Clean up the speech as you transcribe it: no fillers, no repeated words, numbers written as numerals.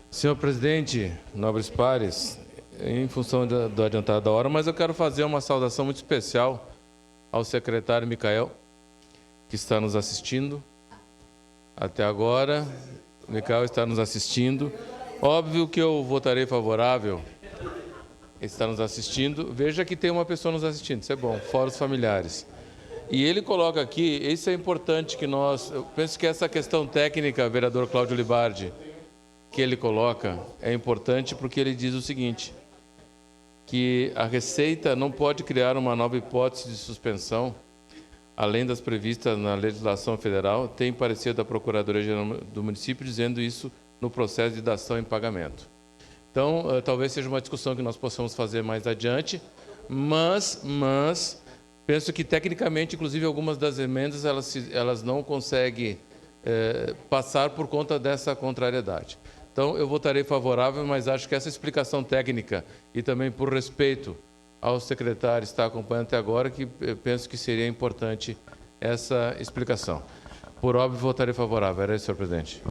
Senhor presidente, nobres pares, em função do adiantado da hora, mas eu quero fazer uma saudação muito especial ao secretário Micael, que está nos assistindo até agora. O Micael está nos assistindo. Óbvio que eu votarei favorável. Ele está nos assistindo. Veja que tem uma pessoa nos assistindo, isso é bom, fora os familiares. E ele coloca aqui, isso é importante que nós... Eu penso que essa questão técnica, vereador Cláudio Libardi, que ele coloca, é importante porque ele diz o seguinte, que a Receita não pode criar uma nova hipótese de suspensão, além das previstas na legislação federal, tem parecer da Procuradoria-Geral do município dizendo isso no processo de dação em pagamento. Então, talvez seja uma discussão que nós possamos fazer mais adiante, mas penso que, tecnicamente, inclusive, algumas das emendas, elas não conseguem passar por conta dessa contrariedade. Então, eu votarei favorável, mas acho que essa explicação técnica e também por respeito ao secretário que está acompanhando até agora, que penso que seria importante essa explicação. Por óbvio, votarei favorável. Era isso, senhor presidente.